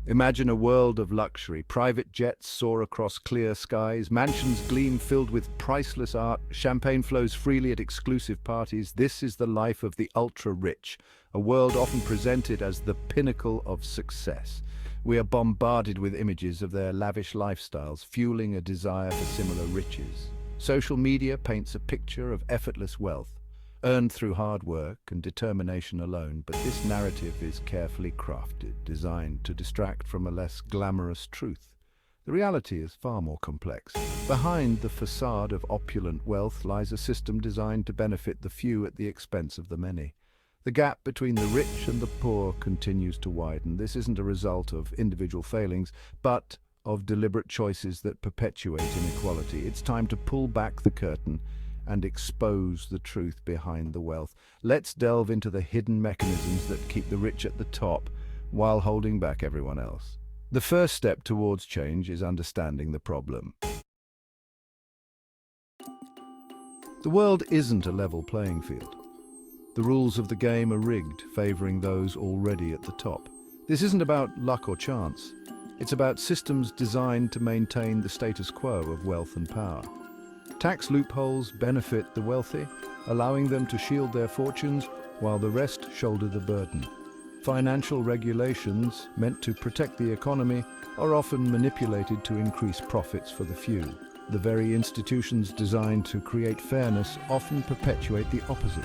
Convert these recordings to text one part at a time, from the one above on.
Imagine a world of luxury. Private jets soar across clear skies, mansions gleam filled with priceless art, champagne flows freely at exclusive parties. This is the life of the ultra-rich, a world often presented as the pinnacle of success. We are bombarded with images of their lavish lifestyles, fueling a desire for similar riches. Social media paints a picture of effortless wealth, earned through hard work and determination alone, but this narrative is carefully crafted, designed to distract from a less glamorous truth. The reality is far more complex. Behind the facade of opulent wealth lies a system designed to benefit the few at the expense of the many. The gap between the rich and the poor continues to widen. This isn't a result of individual failings, but of deliberate choices that perpetuate inequality. It's time to pull back the curtain and expose the truth behind the wealth. Let's delve into the hidden mechanisms that keep the rich at the top while holding back everyone else. The first step towards change is understanding the problem. The world isn't a level playing field. The rules of the game are rigged, favoring those already at the top. This isn't about luck or chance. It's about systems designed to maintain the status quo of wealth and power. Tax loopholes benefit the wealthy, allowing them to shield their fortunes while the rest shoulder the burden. Financial regulations, meant to protect the economy, are often manipulated to increase profits for the few. The very institutions designed to create fairness often perpetuate the opposite.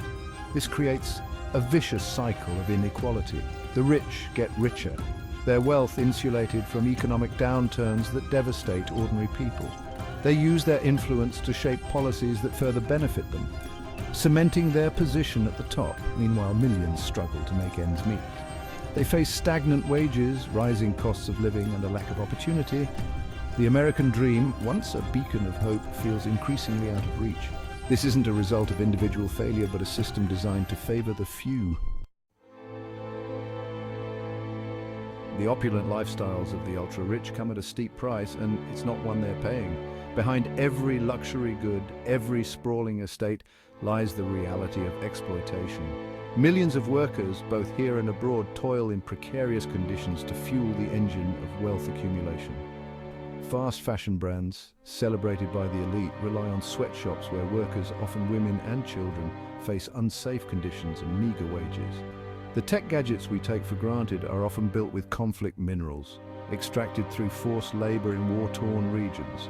This creates a vicious cycle of inequality. The rich get richer, their wealth insulated from economic downturns that devastate ordinary people. They use their influence to shape policies that further benefit them, cementing their position at the top. Meanwhile, millions struggle to make ends meet. They face stagnant wages, rising costs of living, and a lack of opportunity. The American dream, once a beacon of hope, feels increasingly out of reach. This isn't a result of individual failure, but a system designed to favor the few. The opulent lifestyles of the ultra-rich come at a steep price, and it's not one they're paying. Behind every luxury good, every sprawling estate, lies the reality of exploitation. Millions of workers, both here and abroad, toil in precarious conditions to fuel the engine of wealth accumulation. Fast fashion brands, celebrated by the elite, rely on sweatshops where workers, often women and children, face unsafe conditions and meager wages. The tech gadgets we take for granted are often built with conflict minerals, extracted through forced labor in war-torn regions.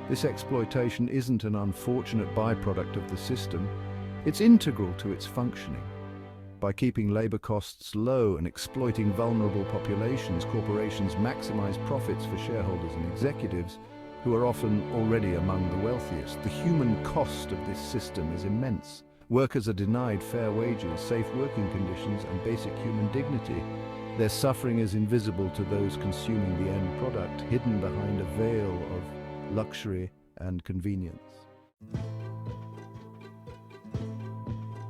This exploitation isn't an unfortunate byproduct of the system, it's integral to its functioning. By keeping labor costs low and exploiting vulnerable populations, corporations maximize profits for shareholders and executives, who are often already among the wealthiest. The human cost of this system is immense. Workers are denied fair wages, safe working conditions, and basic human dignity. Their suffering is invisible to those consuming the end product, hidden behind a veil of luxury and convenience.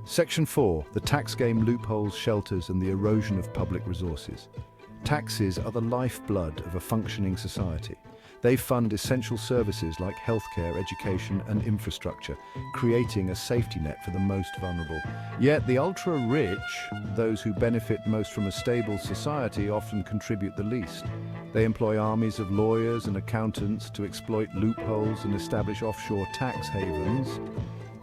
Section 4. The tax game loopholes, shelters, and the erosion of public resources. Taxes are the lifeblood of a functioning society. They fund essential services like healthcare, education, and infrastructure, creating a safety net for the most vulnerable. Yet the ultra-rich, those who benefit most from a stable society, often contribute the least. They employ armies of lawyers and accountants to exploit loopholes and establish offshore tax havens.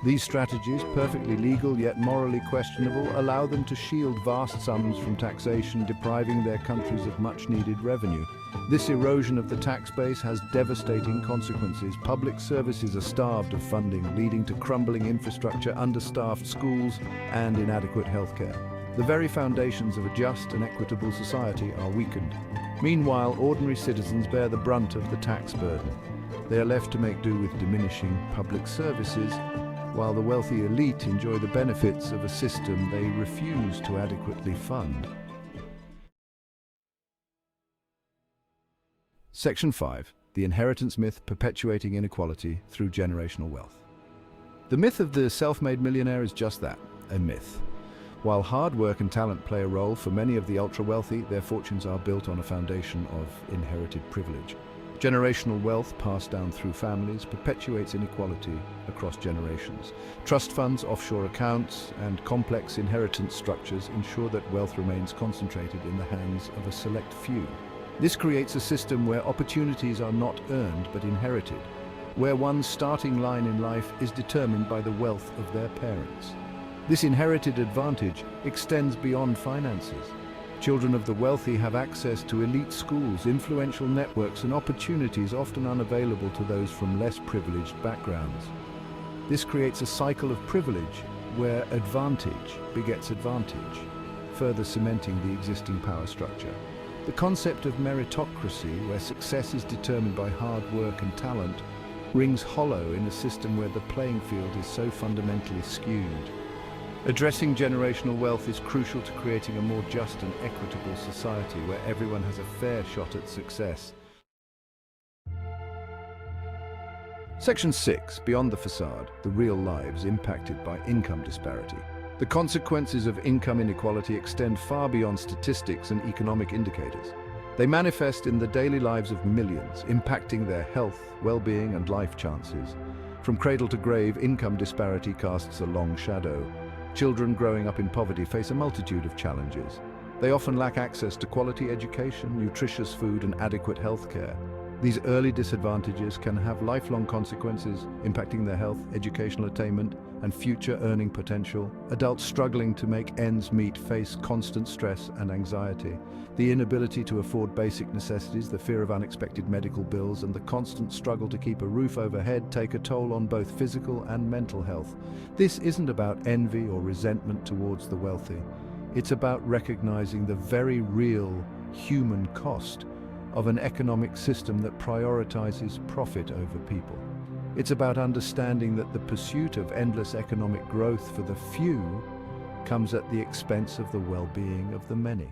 These strategies, perfectly legal yet morally questionable, allow them to shield vast sums from taxation, depriving their countries of much-needed revenue. This erosion of the tax base has devastating consequences. Public services are starved of funding, leading to crumbling infrastructure, understaffed schools, and inadequate healthcare. The very foundations of a just and equitable society are weakened. Meanwhile, ordinary citizens bear the brunt of the tax burden. They are left to make do with diminishing public services, while the wealthy elite enjoy the benefits of a system they refuse to adequately fund. Section 5. The inheritance myth perpetuating inequality through generational wealth. The myth of the self-made millionaire is just that, a myth. While hard work and talent play a role for many of the ultra-wealthy, their fortunes are built on a foundation of inherited privilege. Generational wealth passed down through families perpetuates inequality across generations. Trust funds, offshore accounts, and complex inheritance structures ensure that wealth remains concentrated in the hands of a select few. This creates a system where opportunities are not earned but inherited, where one's starting line in life is determined by the wealth of their parents. This inherited advantage extends beyond finances. Children of the wealthy have access to elite schools, influential networks, and opportunities often unavailable to those from less privileged backgrounds. This creates a cycle of privilege where advantage begets advantage, further cementing the existing power structure. The concept of meritocracy, where success is determined by hard work and talent, rings hollow in a system where the playing field is so fundamentally skewed. Addressing generational wealth is crucial to creating a more just and equitable society where everyone has a fair shot at success. Section 6. Beyond the facade, the real lives impacted by income disparity. The consequences of income inequality extend far beyond statistics and economic indicators. They manifest in the daily lives of millions, impacting their health, well-being, and life chances. From cradle to grave, income disparity casts a long shadow. Children growing up in poverty face a multitude of challenges. They often lack access to quality education, nutritious food, and adequate health care. These early disadvantages can have lifelong consequences, impacting their health, educational attainment, and future earning potential. Adults struggling to make ends meet face constant stress and anxiety. The inability to afford basic necessities, the fear of unexpected medical bills, and the constant struggle to keep a roof overhead take a toll on both physical and mental health. This isn't about envy or resentment towards the wealthy. It's about recognizing the very real human cost of an economic system that prioritizes profit over people. It's about understanding that the pursuit of endless economic growth for the few comes at the expense of the well-being of the many.